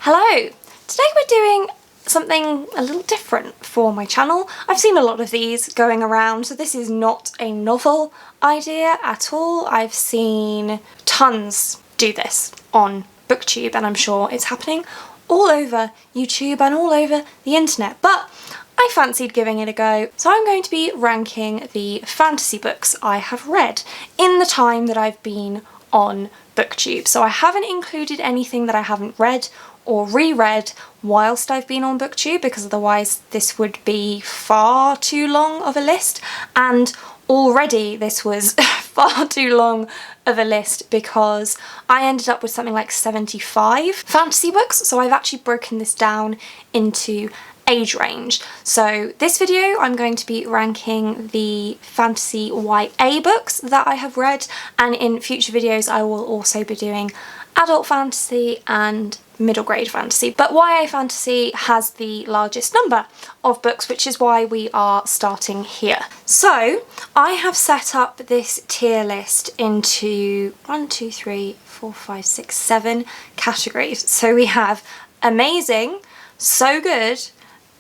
Hello! Today we're doing something a little different for my channel. I've seen a lot of these going around, so this is not a novel idea at all. I've seen tons do this on booktube, and I'm sure it's happening all over YouTube and all over the internet, but I fancied giving it a go. So I'm going to be ranking the fantasy books I have read in the time that I've been on booktube. So I haven't included anything that I haven't read or reread whilst I've been on booktube, because otherwise this would be far too long of a list, and already this was far too long of a list because I ended up with something like 75 fantasy books. So I've actually broken this down into age range. So this video I'm going to be ranking the fantasy YA books that I have read, and in future videos I will also be doing adult fantasy and middle grade fantasy. But YA fantasy has the largest number of books, which is why we are starting here. So I have set up this tier list into 7 categories. So we have amazing, so good,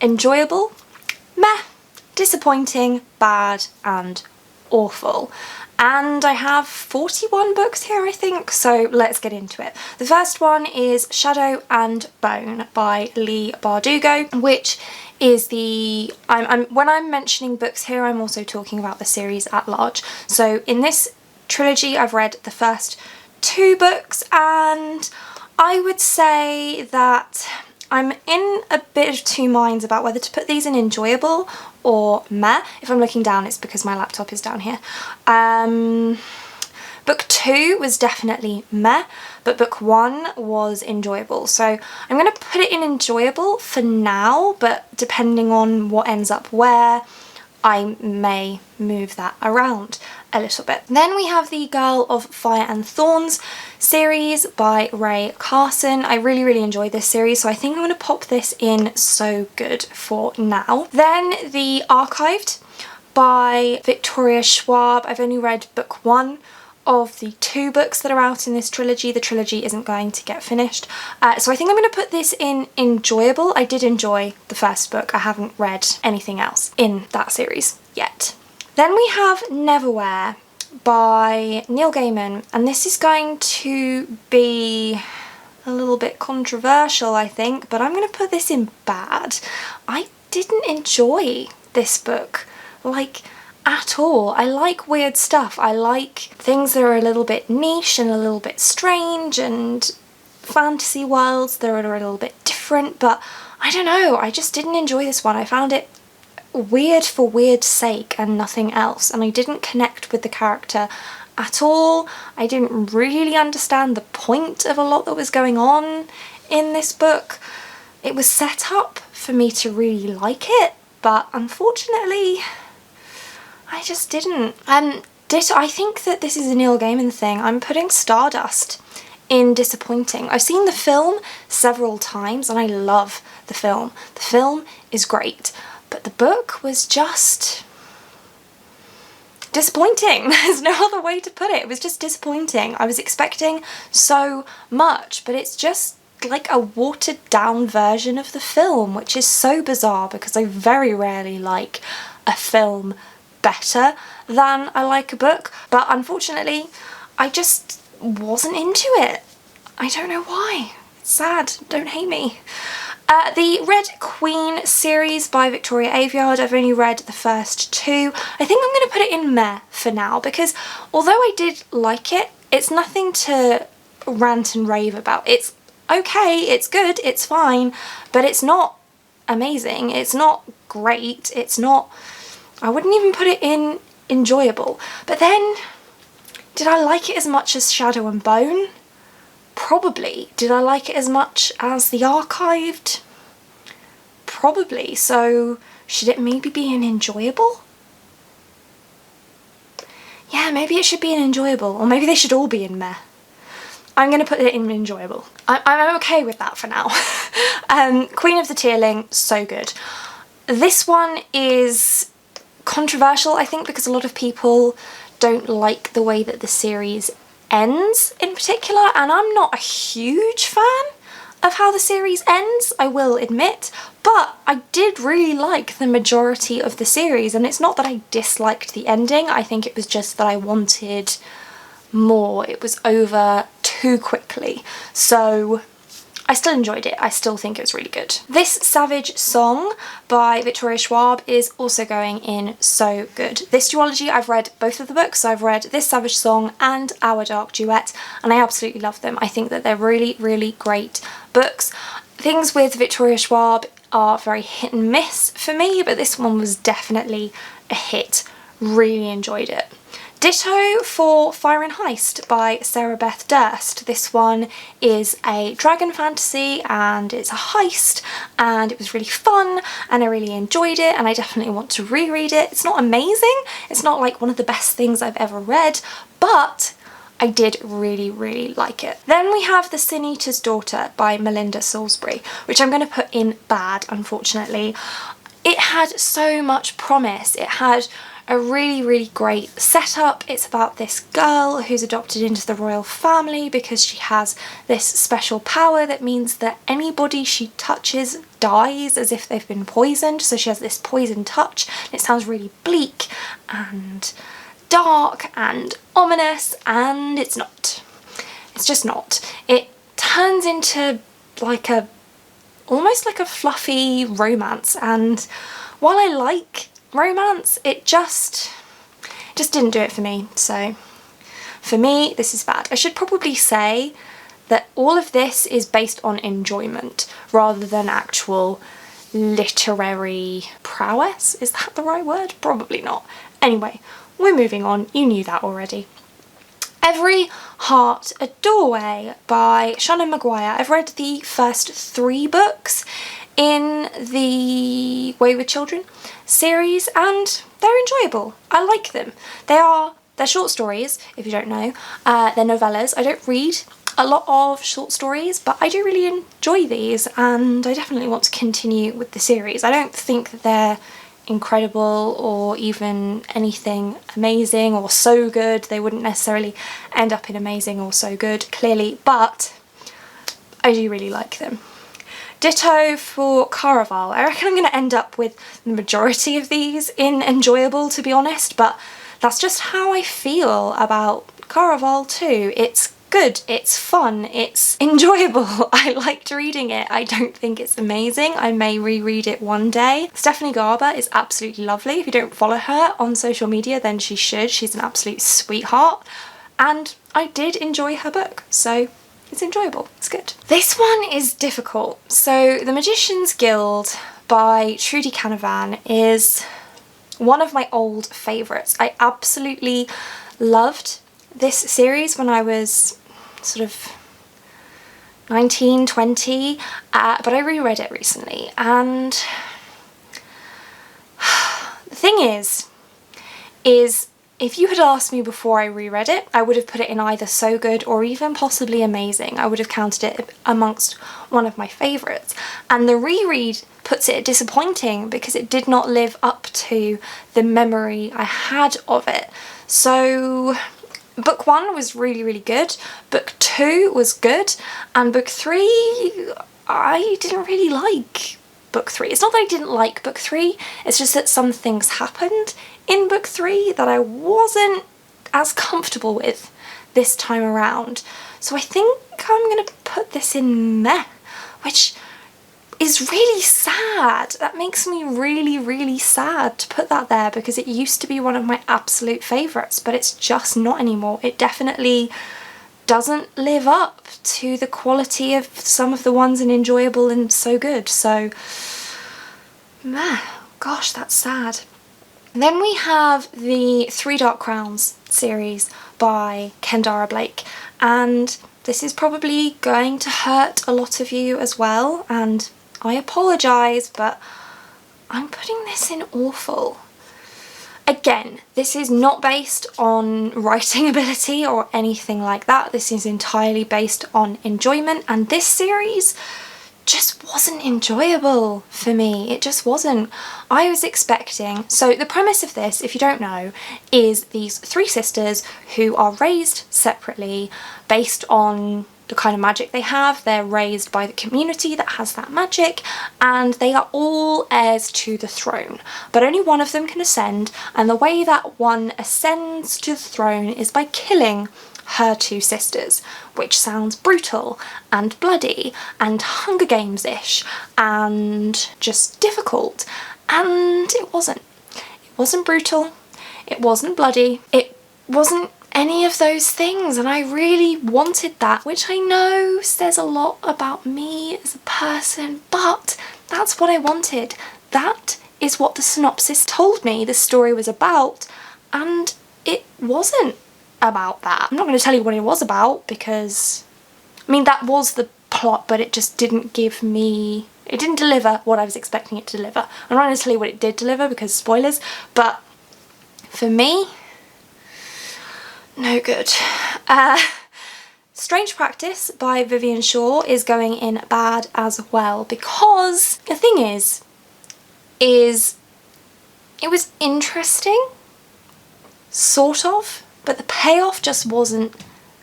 enjoyable, meh, disappointing, bad, and awful. And I have 41 books here, I think, so let's get into it. The first one is Shadow and Bone by Leigh Bardugo, which is the... when I'm mentioning books here, I'm also talking about the series at large. So in this trilogy, I've read the first 2 books, and I would say that I'm in a bit of two minds about whether to put these in enjoyable or meh. If I'm looking down, it's because my laptop is down here. Book 2 was definitely meh, but book 1 was enjoyable. So I'm going to put it in enjoyable for now, but depending on what ends up where, I may move that around a little bit. Then we have the Girl of Fire and Thorns series by Rae Carson. I really enjoyed this series, so I think I'm going to pop this in so good for now. Then the Archived by Victoria Schwab. I've only read book 1 of the 2 books that are out in this trilogy. The trilogy isn't going to get finished, so I think I'm going to put this in enjoyable. I did enjoy the first book. I haven't read anything else in that series yet. Then we have Neverwhere by Neil Gaiman, and this is going to be a little bit controversial, I think, but I'm going to put this in bad. I didn't enjoy this book, like, at all. I like weird stuff. I like things that are a little bit niche and a little bit strange, and fantasy worlds that are a little bit different, but I don't know, I just didn't enjoy this one. I found it weird for weird's sake and nothing else, and I didn't connect with the character at all. I didn't really understand the point of a lot that was going on in this book. It was set up for me to really like it, but unfortunately I just didn't. I think that this is a Neil Gaiman thing. I'm putting Stardust in disappointing. I've seen the film several times and I love the film. The film is great, but the book was just disappointing. There's no other way to put it. It was just disappointing. I was expecting so much, but it's just like a watered down version of the film, which is so bizarre because I very rarely like a film better than I like a book, but unfortunately I just wasn't into it. I don't know why. It's sad. Don't hate me. The Red Queen series by Victoria Aveyard. I've only read the first 2. I think I'm going to put it in meh for now, because although I did like it, it's nothing to rant and rave about. It's okay, it's good, it's fine, but it's not amazing, it's not great, it's not... I wouldn't even put it in enjoyable. But then, did I like it as much as Shadow and Bone? Probably. Did I like it as much as the Archived? Probably. So should it maybe be an enjoyable? Yeah, maybe it should be an enjoyable, or maybe they should all be in meh. I'm going to put it in enjoyable. I'm okay with that for now. Queen of the Tearling, so good. This one is controversial, I think, because a lot of people don't like the way that the series ends in particular, and I'm not a huge fan of how the series ends, I will admit, but I did really like the majority of the series, and it's not that I disliked the ending, I think it was just that I wanted more. It was over too quickly, so I still enjoyed it. I still think it was really good. This Savage Song by Victoria Schwab is also going in so good. This duology, I've read both of the books. So I've read This Savage Song and Our Dark Duet, and I absolutely love them. I think that they're really, really great books. Things with Victoria Schwab are very hit and miss for me, but this one was definitely a hit. Really enjoyed it. Ditto for Fire and Heist by Sarah Beth Durst. This one is a dragon fantasy and it's a heist, and it was really fun and I really enjoyed it, and I definitely want to reread it. It's not amazing, it's not like one of the best things I've ever read, but I did really, really like it. Then we have The Sin Eater's Daughter by Melinda Salisbury, which I'm going to put in bad, unfortunately. It had so much promise. It had a really, really great setup. It's about this girl who's adopted into the royal family because she has this special power that means that anybody she touches dies as if they've been poisoned. So she has this poison touch. It sounds really bleak and dark and ominous, and it's not. It's just not. It turns into like almost like a fluffy romance, and while I like romance, it just didn't do it for me. So for me, this is bad. I should probably say that all of this is based on enjoyment rather than actual literary prowess. Is that the right word? Probably not. Anyway, we're moving on. You knew that already. Every Heart a Doorway by Shannon Maguire. I've read the first 3 books in the Way with Children series and they're enjoyable. I like them. They're short stories, if you don't know. They're novellas. I don't read a lot of short stories, but I do really enjoy these and I definitely want to continue with the series. I don't think that they're incredible or even anything amazing or so good. They wouldn't necessarily end up in amazing or so good, clearly, but I do really like them. Ditto for Caraval. I reckon I'm going to end up with the majority of these in enjoyable, to be honest, but that's just how I feel about Caraval too. It's good, it's fun, it's enjoyable. I liked reading it. I don't think it's amazing. I may reread it one day. Stephanie Garber is absolutely lovely. If you don't follow her on social media, then she should. She's an absolute sweetheart. And I did enjoy her book, so it's enjoyable. It's good. This one is difficult. So The Magician's Guild by Trudy Canavan is one of my old favourites. I absolutely loved this series when I was sort of 19, 20, but I reread it recently, and the thing is if you had asked me before I reread it, I would have put it in either so good or even possibly amazing. I would have counted it amongst one of my favourites, and the reread puts it disappointing because it did not live up to the memory I had of it. So book 1 was really, really good, book 2 was good, and book 3, I didn't really like book 3. It's not that I didn't like book 3, it's just that some things happened in book 3 that I wasn't as comfortable with this time around. So I think I'm going to put this in meh, which is really sad. That makes me really, really sad to put that there because it used to be one of my absolute favourites, but it's just not anymore. It definitely doesn't live up to the quality of some of the ones in enjoyable and so good. So, meh. Gosh, that's sad. Then we have the Three Dark Crowns series by Kendara Blake, and this is probably going to hurt a lot of you as well, and I apologise, but I'm putting this in awful. Again, this is not based on writing ability or anything like that. This is entirely based on enjoyment, and this series just wasn't enjoyable for me. It just wasn't. I was expecting... So the premise of this, if you don't know, is these 3 sisters who are raised separately based on the kind of magic they have. They're raised by the community that has that magic, and they are all heirs to the throne, but only one of them can ascend, and the way that one ascends to the throne is by killing her two sisters, which sounds brutal and bloody and Hunger Games-ish and just difficult, and it wasn't. It wasn't brutal, it wasn't bloody, it wasn't any of those things, and I really wanted that, which I know says a lot about me as a person, but that's what I wanted. That is what the synopsis told me the story was about, and it wasn't about that. I'm not going to tell you what it was about because, I mean, that was the plot, but it just didn't give me, it didn't deliver what I was expecting it to deliver. I'm not going to tell you what it did deliver because spoilers, but for me, no good. Strange Practice by Vivian Shaw is going in bad as well, because the thing is it was interesting, sort of, but the payoff just wasn't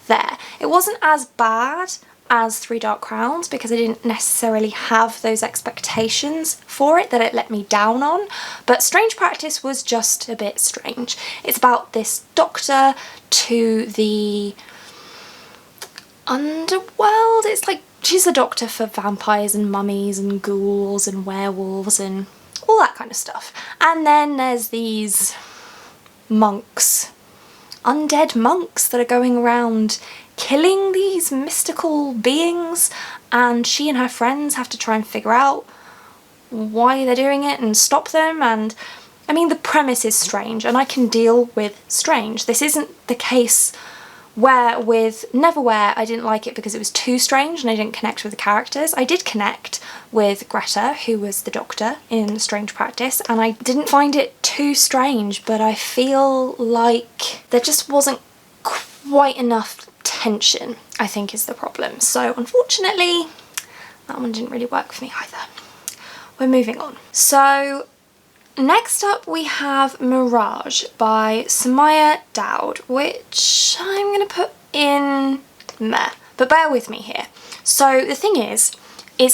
there. It wasn't as bad as Three Dark Crowns because I didn't necessarily have those expectations for it that it let me down on, but Strange Practice was just a bit strange. It's about this doctor to the underworld. It's like she's a doctor for vampires and mummies and ghouls and werewolves and all that kind of stuff. And then there's these monks, undead monks that are going around killing these mystical beings, and she and her friends have to try and figure out why they're doing it and stop them. And I mean, the premise is strange, and I can deal with strange. This isn't the case where with Neverwhere I didn't like it because it was too strange and I didn't connect with the characters. I did connect with Greta, who was the doctor in Strange Practice, and I didn't find it too strange, but I feel like there just wasn't quite enough tension, I think, is the problem. So unfortunately that one didn't really work for me either. We're moving on. So next up we have Mirage by Samaya Dowd, which I'm going to put in meh, but bear with me here. So the thing is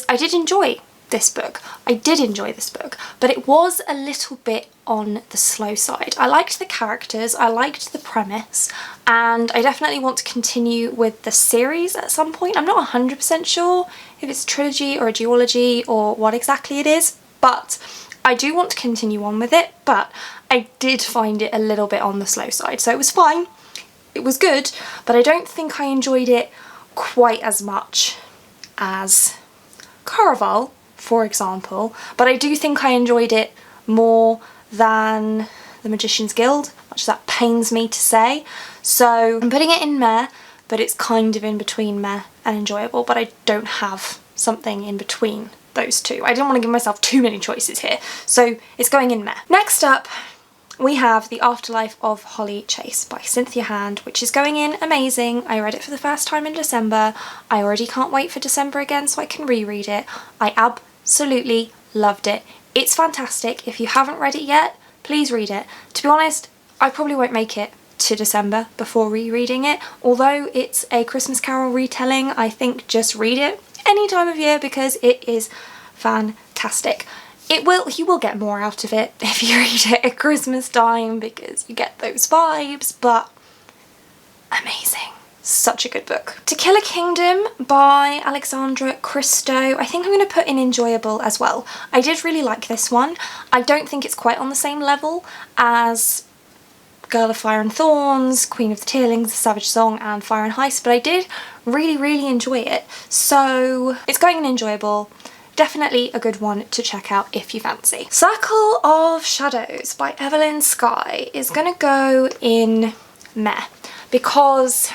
I did enjoy this book. I did enjoy this book, but it was a little bit on the slow side. I liked the characters, I liked the premise, and I definitely want to continue with the series at some point. I'm not 100% sure if it's a trilogy or a duology or what exactly it is, but I do want to continue on with it, but I did find it a little bit on the slow side. So it was fine, it was good, but I don't think I enjoyed it quite as much as Caraval, for example, but I do think I enjoyed it more than The Magician's Guild, much as that pains me to say. So I'm putting it in meh, but it's kind of in between meh and enjoyable, but I don't have something in between those two. I didn't want to give myself too many choices here, so it's going in meh. Next up we have The Afterlife of Holly Chase by Cynthia Hand, which is going in amazing. I read it for the first time in December. I already can't wait for December again so I can reread it. I absolutely loved it. It's fantastic. If you haven't read it yet, please read it. To be honest, I probably won't make it to December before rereading it. Although it's a Christmas Carol retelling, I think just read it any time of year because it is fantastic. You will get more out of it if you read it at Christmas time because you get those vibes, but amazing. Such a good book. To Kill a Kingdom by Alexandra Christo, I think I'm going to put in enjoyable as well. I did really like this one. I don't think it's quite on the same level as Girl of Fire and Thorns, Queen of the Tearlings, The Savage Song and Fire and Heist, but I did really enjoy it. So it's going in enjoyable. Definitely a good one to check out if you fancy. Circle of Shadows by Evelyn Skye is going to go in meh because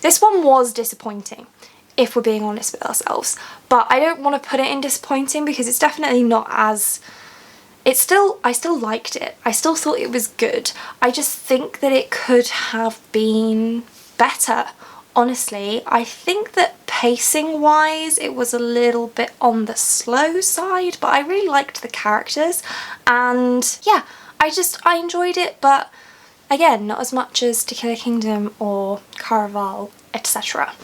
this one was disappointing, if we're being honest with ourselves, but I don't want to put it in disappointing because it's definitely not as... I still liked it. I still thought it was good. I just think that it could have been better. Honestly, I think that pacing wise it was a little bit on the slow side, but I really liked the characters and yeah, I enjoyed it, but again, not as much as To Kill a Kingdom or Caraval, etc.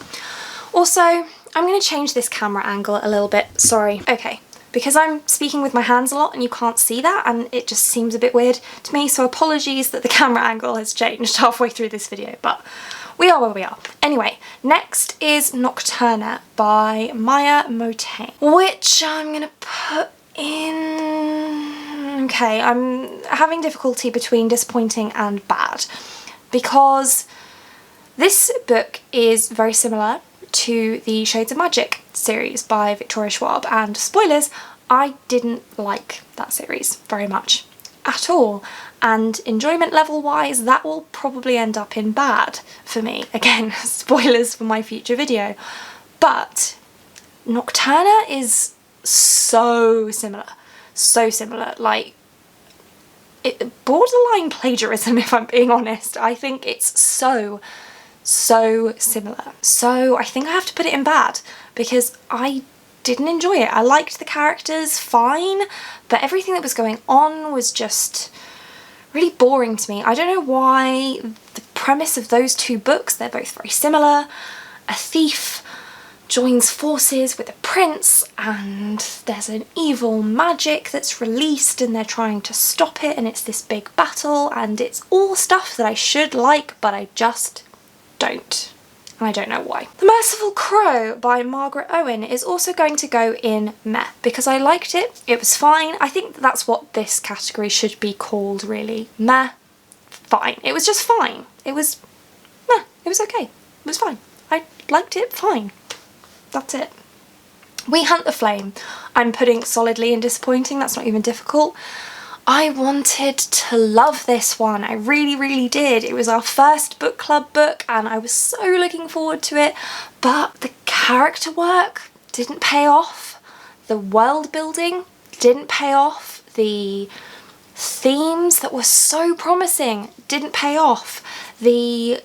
Also, I'm going to change this camera angle a little bit, sorry. Okay, because I'm speaking with my hands a lot and you can't see that and it just seems a bit weird to me, so apologies that the camera angle has changed halfway through this video, but we are where we are. Anyway, next is Nocturna by Maya Motain, which I'm going to put in... Okay, I'm having difficulty between disappointing and bad because this book is very similar to the Shades of Magic series by Victoria Schwab, and spoilers, I didn't like that series very much at all, and enjoyment level wise that will probably end up in bad for me. Again, spoilers for my future video, but Nocturna is so similar, like borderline plagiarism if I'm being honest. I think it's so similar. So I think I have to put it in bad because I didn't enjoy it. I liked the characters fine, but everything that was going on was just really boring to me. I don't know why. The premise of those two books, they're both very similar. A thief joins forces with a prince and there's an evil magic that's released and they're trying to stop it, and it's this big battle, and it's all stuff that I should like but I just don't, and I don't know why. The Merciful Crow by Margaret Owen is also going to go in meh because I liked it, it was fine. I think that's what this category should be called really, meh, fine. It was just fine. It was meh, it was okay, it was fine. I liked it, fine. That's it. We Hunt the Flame, I'm putting solidly in disappointing, that's not even difficult. I wanted to love this one, I really did. It was our first book club book and I was so looking forward to it, but the character work didn't pay off, the world building didn't pay off, the themes that were so promising didn't pay off, the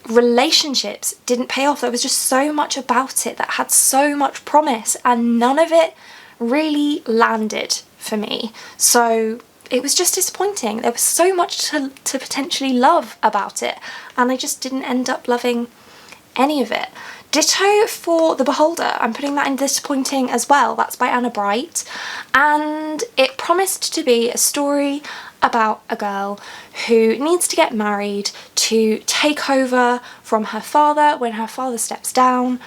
relationships didn't pay off. There was just so much about it that had so much promise and none of it really landed for me, so it was just disappointing. There was so much to potentially love about it and I just didn't end up loving any of it. Ditto for The Beholder, I'm putting that in disappointing as well. That's by Anna Bright and it promised to be a story about a girl who needs to get married to take over from her father when her father steps down,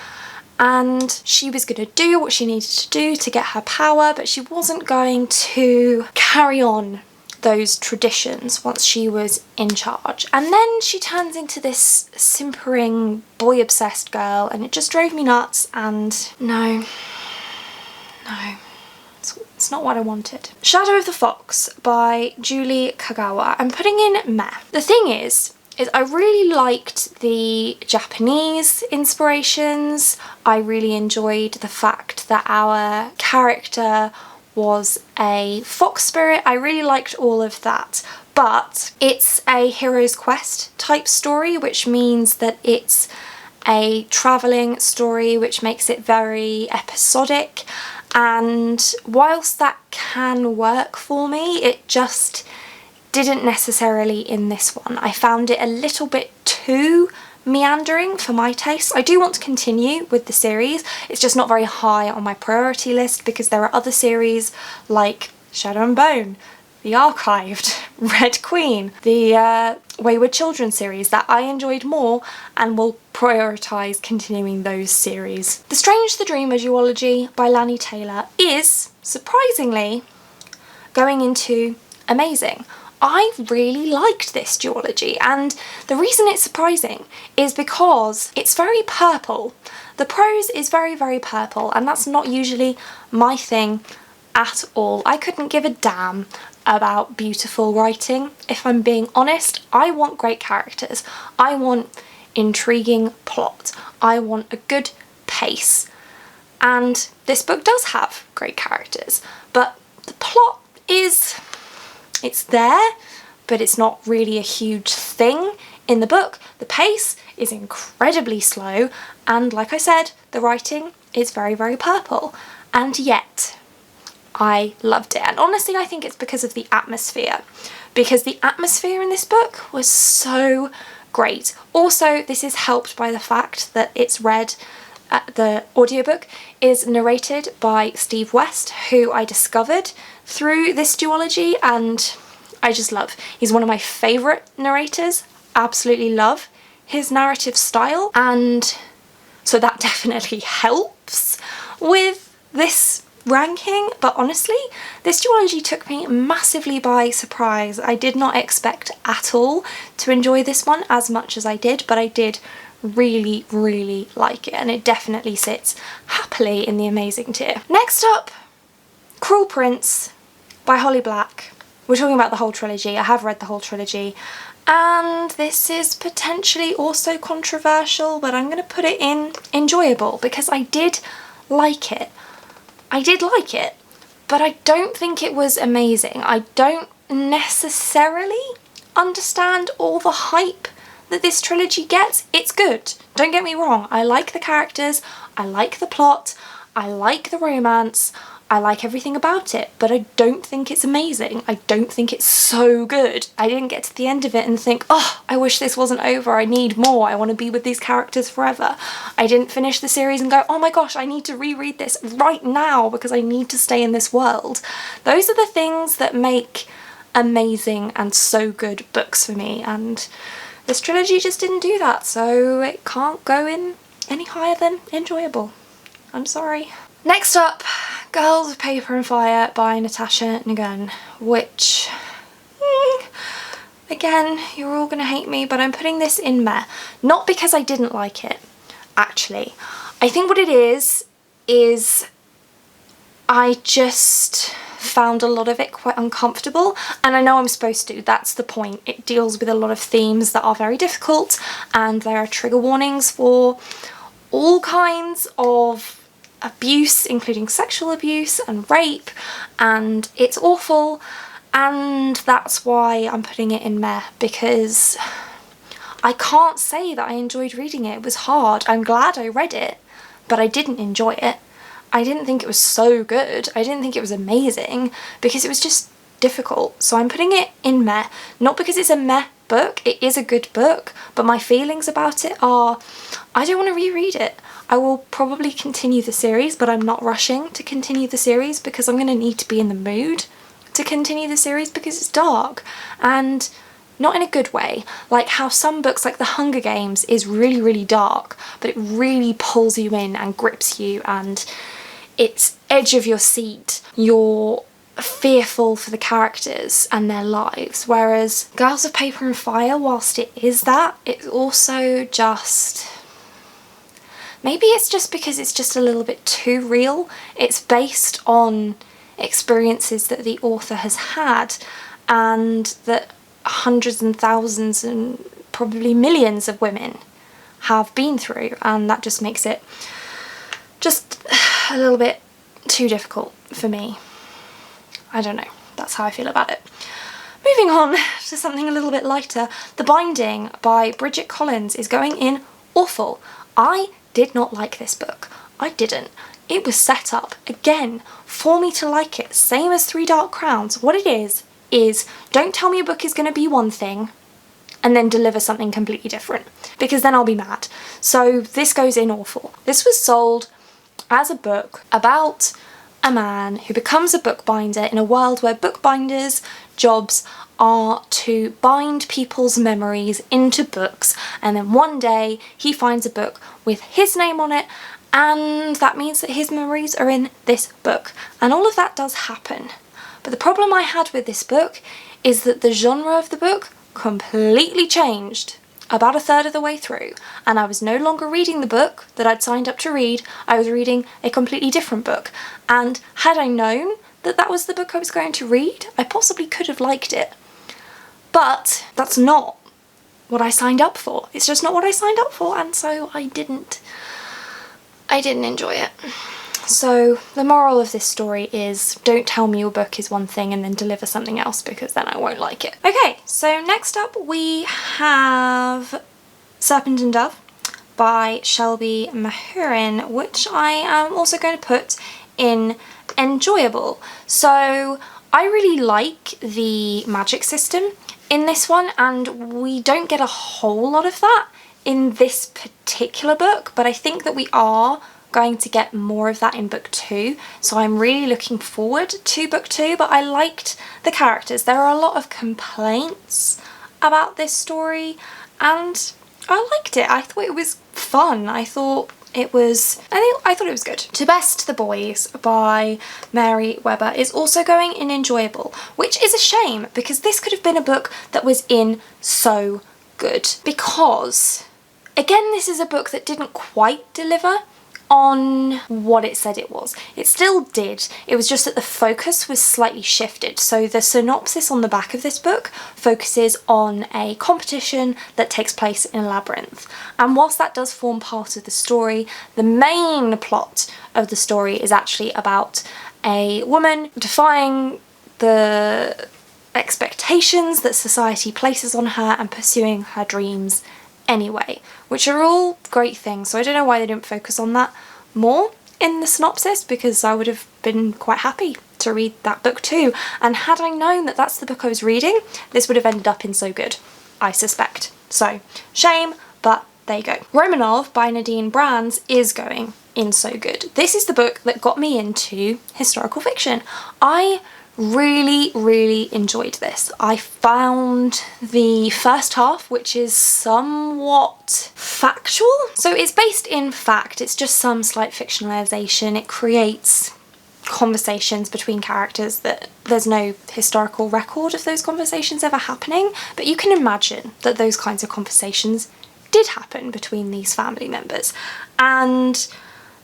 and she was going to do what she needed to do to get her power, but she wasn't going to carry on those traditions once she was in charge. And then she turns into this simpering, boy-obsessed girl, and it just drove me nuts, and no, it's not what I wanted. Shadow of the Fox by Julie Kagawa, I'm putting in meh. The thing is I really liked the Japanese inspirations. I really enjoyed the fact that our character was a fox spirit. I really liked all of that, but it's a hero's quest type story, which means that it's a travelling story, which makes it very episodic, and whilst that can work for me, it just didn't necessarily in this one. I found it a little bit too meandering for my taste. I do want to continue with the series, it's just not very high on my priority list because there are other series like Shadow and Bone, The Archived, Red Queen, the Wayward Children series that I enjoyed more and will prioritise continuing those series. The Strange the Dreamer duology by Lani Taylor is, surprisingly, going into amazing. I really liked this duology, and the reason it's surprising is because it's very purple. The prose is very purple, and that's not usually my thing at all. I couldn't give a damn about beautiful writing, if I'm being honest. I want great characters, I want intriguing plot, I want a good pace, and this book does have great characters, but the plot is... it's there, but it's not really a huge thing in the book. The pace is incredibly slow, and like I said, the writing is very purple, and yet I loved it. And honestly, I think it's because of the atmosphere, because the atmosphere in this book was so great. Also, this is helped by the fact that it's read, the audiobook is narrated by Steve West, who I discovered through this duology, and I just love. He's one of my favourite narrators, absolutely love his narrative style, and so that definitely helps with this ranking. But honestly, this duology took me massively by surprise. I did not expect at all to enjoy this one as much as I did, but I did really, really like it, and it definitely sits happily in the amazing tier. Next up, Cruel Prince by Holly Black. We're talking about the whole trilogy. I have read the whole trilogy, and this is potentially also controversial, but I'm going to put it in enjoyable because I did like it. I did like it, but I don't think it was amazing. I don't necessarily understand all the hype that this trilogy gets. It's good, don't get me wrong. I like the characters, I like the plot, I like the romance, I like everything about it, but I don't think it's amazing. I don't think it's so good. I didn't get to the end of it and think, oh, I wish this wasn't over, I need more, I want to be with these characters forever. I didn't finish the series and go, oh my gosh, I need to reread this right now because I need to stay in this world. Those are the things that make amazing and so good books for me, and this trilogy just didn't do that, so it can't go in any higher than enjoyable. I'm sorry. Next up, Girls of Paper and Fire by Natasha Ngun, which, again, you're all gonna hate me, but I'm putting this in meh. Not because I didn't like it, actually. I think what it is I just found a lot of it quite uncomfortable, and I know I'm supposed to, that's the point. It deals with a lot of themes that are very difficult, and there are trigger warnings for all kinds of abuse, including sexual abuse and rape, and it's awful, and that's why I'm putting it in meh, because I can't say that I enjoyed reading it. It was hard. I'm glad I read it, but I didn't enjoy it. I didn't think it was so good. I didn't think it was amazing because it was just difficult. So I'm putting it in meh, not because it's a meh book. It is a good book, but my feelings about it are, I don't want to reread it. I will probably continue the series, but I'm not rushing to continue the series because I'm going to need to be in the mood to continue the series because it's dark, and not in a good way. Like how some books like The Hunger Games is really, really dark, but it really pulls you in and grips you, and it's edge of your seat. You're fearful for the characters and their lives, whereas Girls of Paper and Fire, whilst it is that, it's also just... maybe it's just because it's just a little bit too real. It's based on experiences that the author has had and that hundreds and thousands and probably millions of women have been through, and that just makes it just a little bit too difficult for me. I don't know, that's how I feel about it. Moving on to something a little bit lighter, The Binding by Bridget Collins is going in awful. I did not like this book. I didn't. It was set up, again, for me to like it, same as Three Dark Crowns. What it is don't tell me a book is going to be one thing and then deliver something completely different, because then I'll be mad. So this goes in awful. This was sold as a book about a man who becomes a bookbinder in a world where bookbinders' jobs are to bind people's memories into books, and then one day he finds a book with his name on it, and that means that his memories are in this book, and all of that does happen. But the problem I had with this book is that the genre of the book completely changed about a third of the way through, and I was no longer reading the book that I'd signed up to read. I was reading a completely different book, and had I known that that was the book I was going to read, I possibly could have liked it. But that's not what I signed up for. It's just not what I signed up for, and so I didn't enjoy it. So the moral of this story is, don't tell me your book is one thing and then deliver something else, because then I won't like it. Okay, so next up we have Serpent and Up by Shelby Mahurin, which I am also going to put in enjoyable. So I really like the magic system in this one, and we don't get a whole lot of that in this particular book, but I think that we are going to get more of that in book 2, so I'm really looking forward to book 2. But I liked the characters. There are a lot of complaints about this story, and I liked it. I thought it was fun. I thought it was good. To Best the Boys by Mary Webber is also going in enjoyable, which is a shame because this could have been a book that was in so good, because again, this is a book that didn't quite deliver on what it said it was. It still did, it was just that the focus was slightly shifted. So the synopsis on the back of this book focuses on a competition that takes place in a labyrinth, and whilst that does form part of the story, the main plot of the story is actually about a woman defying the expectations that society places on her and pursuing her dreams anyway, which are all great things. So I don't know why they didn't focus on that more in the synopsis, because I would have been quite happy to read that book too. And had I known that that's the book I was reading, this would have ended up in so good, I suspect. So shame, but there you go. Romanov by Nadine Brands is going in so good. This is the book that got me into historical fiction. I really enjoyed this. I found the first half, which is somewhat factual. So it's based in fact, it's just some slight fictionalization. It creates conversations between characters that there's no historical record of those conversations ever happening, but you can imagine that those kinds of conversations did happen between these family members. And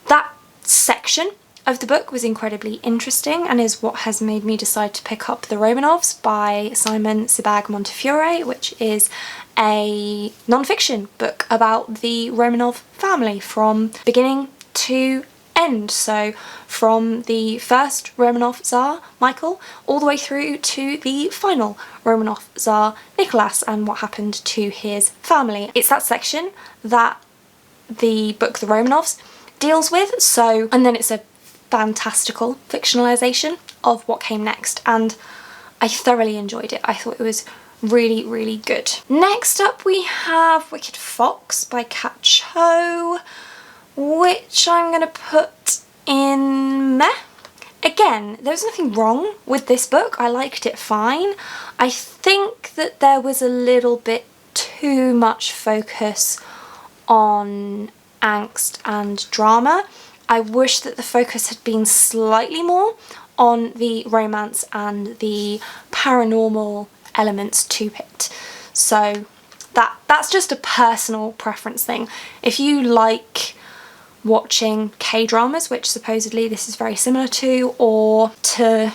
that section of the book was incredibly interesting and is what has made me decide to pick up The Romanovs by Simon Sebag Montefiore, which is a non-fiction book about the Romanov family from beginning to end. So from the first Romanov Tsar, Michael, all the way through to the final Romanov Tsar, Nicholas, and what happened to his family. It's that section that the book The Romanovs deals with. So, and then it's a fantastical fictionalization of what came next, and I thoroughly enjoyed it. I thought it was really good. Next up we have Wicked Fox by Kat Cho, which I'm gonna put in meh. Again, there was nothing wrong with this book. I liked it fine. I think that there was a little bit too much focus on angst and drama. I wish that the focus had been slightly more on the romance and the paranormal elements to it. So that's just a personal preference thing. If you like watching K-dramas, which supposedly this is very similar to, or to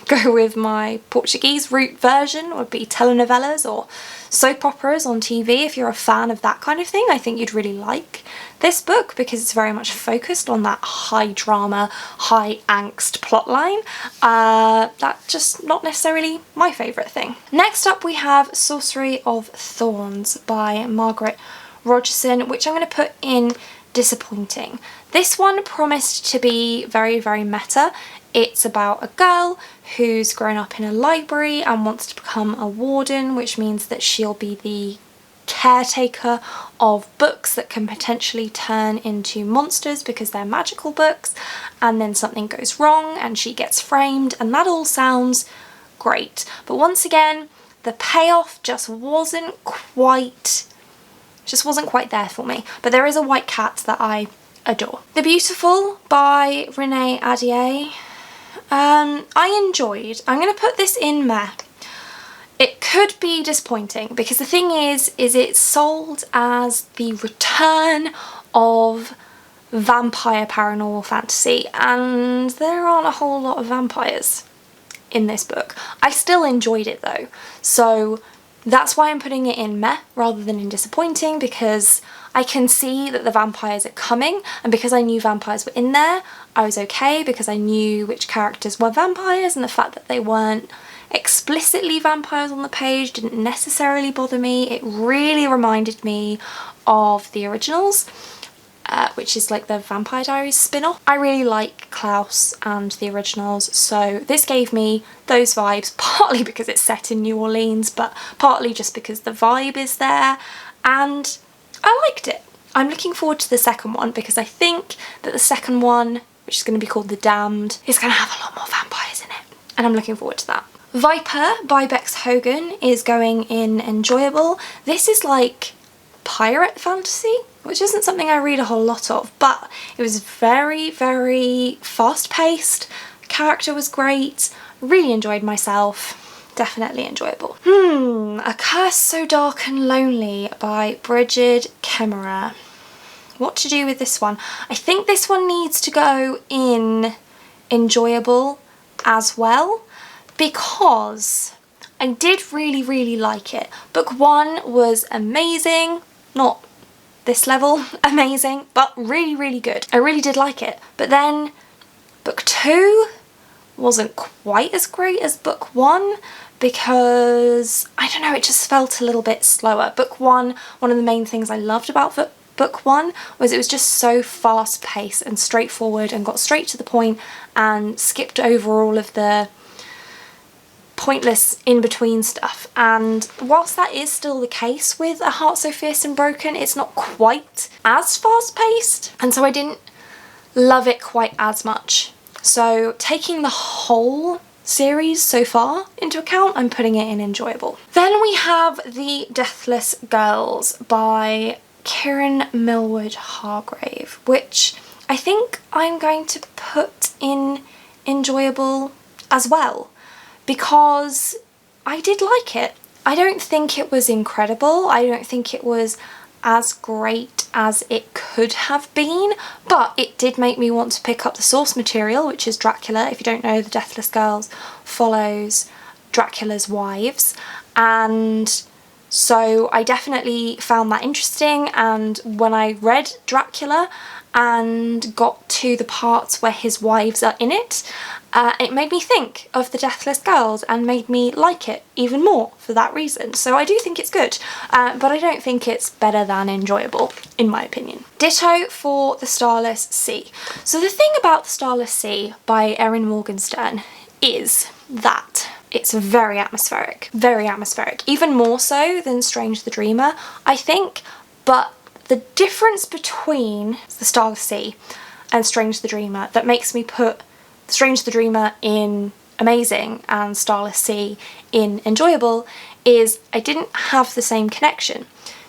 go with my Portuguese route version would be telenovelas or soap operas on TV. If you're a fan of that kind of thing, I think you'd really like this book because it's very much focused on that high drama, high angst plotline. That's just not necessarily my favourite thing. Next up we have Sorcery of Thorns by Margaret Rogerson, which I'm going to put in disappointing. This one promised to be very meta. It's about a girl who's grown up in a library and wants to become a warden, which means that she'll be the caretaker of books that can potentially turn into monsters because they're magical books, and then something goes wrong and she gets framed, and that all sounds great. But once again, the payoff just wasn't quite there for me. But there is a white cat that I adore. The Beautiful by Renee Adier. I enjoyed. I'm going to put this in meh. It could be disappointing because the thing is it's sold as the return of vampire paranormal fantasy, and there aren't a whole lot of vampires in this book. I still enjoyed it though, so that's why I'm putting it in meh rather than in disappointing, because I can see that the vampires are coming, and because I knew vampires were in there, I was okay because I knew which characters were vampires, and the fact that they weren't explicitly vampires on the page didn't necessarily bother me. It really reminded me of the originals, which is like the Vampire Diaries spin-off. I really like Klaus and the originals, so this gave me those vibes, partly because it's set in New Orleans, but partly just because the vibe is there, and I liked it. I'm looking forward to the second one because I think that the second one, which is going to be called The Damned, is going to have a lot more vampires in it, and I'm looking forward to that. Viper by Bex Hogan is going in enjoyable. This is like pirate fantasy, which isn't something I read a whole lot of, but it was very, very fast-paced. The character was great. Really enjoyed myself. Definitely enjoyable. A Curse So Dark and Lonely by Brigid Kemmerer. What to do with this one? I think this one needs to go in enjoyable as well, because I did really, really like it. Book 1 was amazing. Not this level amazing, but really, really good. I really did like it. But then book 2 wasn't quite as great as book 1 because, I don't know, it just felt a little bit slower. Book 1, one of the main things I loved about book 1 was it was just so fast paced and straightforward and got straight to the point and skipped over all of the pointless in-between stuff. And whilst that is still the case with A Heart So Fierce and Broken, it's not quite as fast-paced, and so I didn't love it quite as much. So taking the whole series so far into account, I'm putting it in enjoyable. Then we have The Deathless Girls by Kieran Millwood Hargrave, which I think I'm going to put in enjoyable as well, because I did like it. I don't think it was incredible. I don't think it was as great as it could have been, but it did make me want to pick up the source material, which is Dracula. If you don't know, The Deathless Girls follows Dracula's wives, and so I definitely found that interesting. And when I read Dracula and got to the parts where his wives are in it, it made me think of The Deathless Girls and made me like it even more for that reason. So I do think it's good, but I don't think it's better than enjoyable, in my opinion. Ditto for The Starless Sea. So the thing about The Starless Sea by Erin Morgenstern is that it's very atmospheric, even more so than Strange the Dreamer, I think, but the difference between The Starless Sea and Strange the Dreamer that makes me put Strange the Dreamer in amazing and Starless Sea in enjoyable is I didn't have the same connection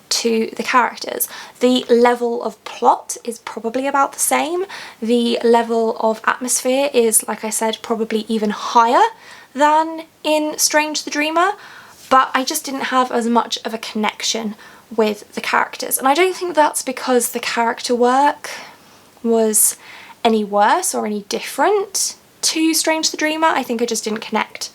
to the characters. The level of plot is probably about the same. The level of atmosphere is, like I said, probably even higher than in Strange the Dreamer, but I just didn't have as much of a connection with the characters. And I don't think that's because the character work was any worse or any different to Strange the Dreamer. I think I just didn't connect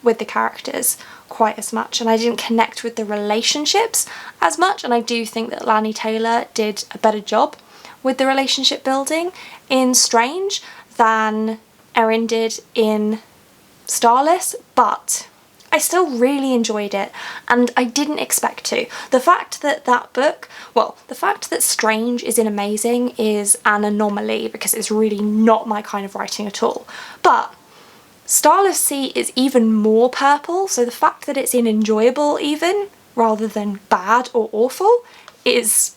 with the characters quite as much, and I didn't connect with the relationships as much, and I do think that Lani Taylor did a better job with the relationship building in Strange than Erin did in Starless, but I still really enjoyed it, and I didn't expect to. The fact that the fact that Strange is in amazing is an anomaly because it's really not my kind of writing at all. But Starless Sea is even more purple, so the fact that it's in enjoyable even, rather than bad or awful, is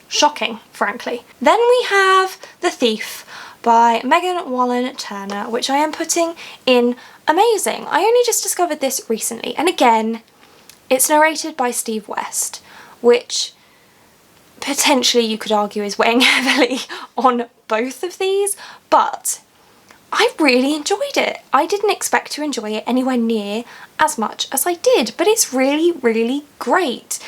shocking, frankly. Then we have The Thief by Megan Wallen Turner, which I am putting in amazing. I only just discovered this recently, and again, it's narrated by Steve West, which potentially you could argue is weighing heavily on both of these, but I really enjoyed it. I didn't expect to enjoy it anywhere near as much as I did, but it's really, really great.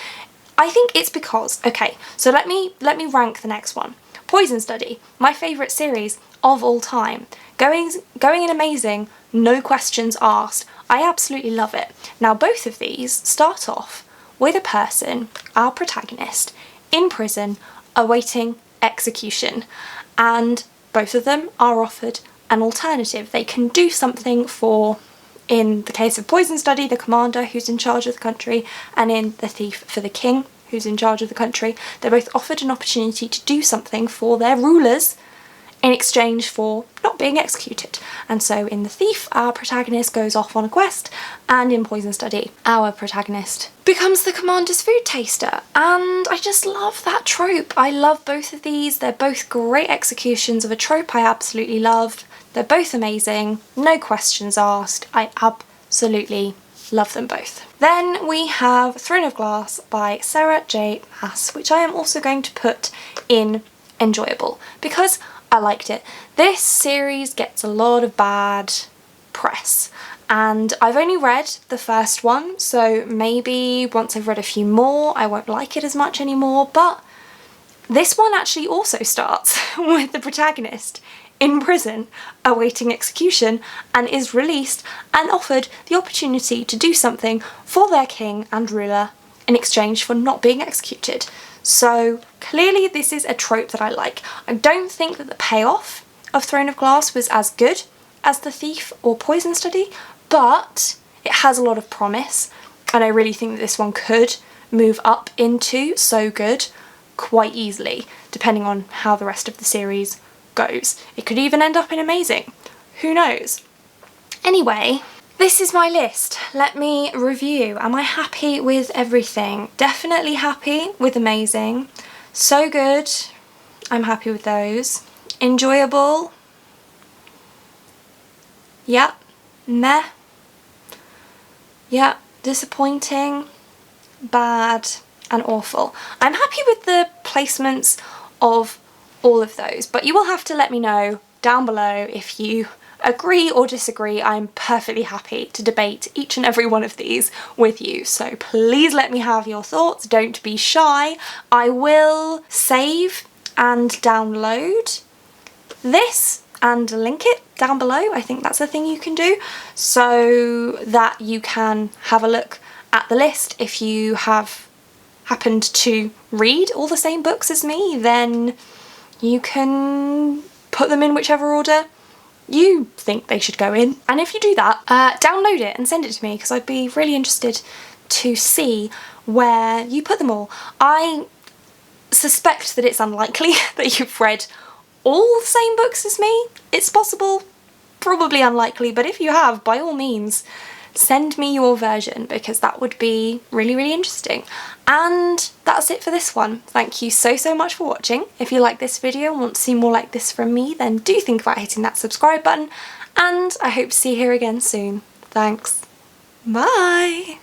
I think it's because, okay, so let me rank the next one. Poison Study, my favourite series of all time. Going in amazing, no questions asked. I absolutely love it. Now both of these start off with a person, our protagonist, in prison awaiting execution, and both of them are offered an alternative. They can do something for, in the case of Poison Study, the commander who's in charge of the country, and in The Thief for the king who's in charge of the country, they're both offered an opportunity to do something for their rulers in exchange for not being executed. And so in The Thief, our protagonist goes off on a quest, and in Poison Study, our protagonist becomes the commander's food taster. And I just love that trope. I love both of these. They're both great executions of a trope I absolutely love. They're both amazing, no questions asked. I absolutely love them both. Then we have Throne of Glass by Sarah J. Maas, which I am also going to put in enjoyable because I liked it. This series gets a lot of bad press, and I've only read the first one, so maybe once I've read a few more I won't like it as much anymore, but this one actually also starts with the protagonist in prison awaiting execution and is released and offered the opportunity to do something for their king and ruler in exchange for not being executed. So clearly this is a trope that I like. I don't think that the payoff of Throne of Glass was as good as The Thief or Poison Study, but it has a lot of promise, and I really think that this one could move up into so good quite easily, depending on how the rest of the series goes. It could even end up in amazing. Who knows? Anyway, this is my list. Let me review. Am I happy with everything? Definitely happy with amazing. So good. I'm happy with those. Enjoyable. Yep. Meh. Yep. Disappointing. Bad. And awful. I'm happy with the placements of all of those, but you will have to let me know down below if you agree or disagree. I'm perfectly happy to debate each and every one of these with you, so please let me have your thoughts. Don't be shy. I will save and download this and link it down below. I think that's a thing you can do, so that you can have a look at the list. If you have happened to read all the same books as me, then you can put them in whichever order you think they should go in. And if you do that, download it and send it to me, because I'd be really interested to see where you put them all. I suspect that it's unlikely that you've read all the same books as me. It's possible, probably unlikely, but if you have, by all means, send me your version, because that would be really, really interesting. And that's it for this one. Thank you so much for watching. If you like this video and want to see more like this from me, then do think about hitting that subscribe button, and I hope to see you here again soon. Thanks. Bye!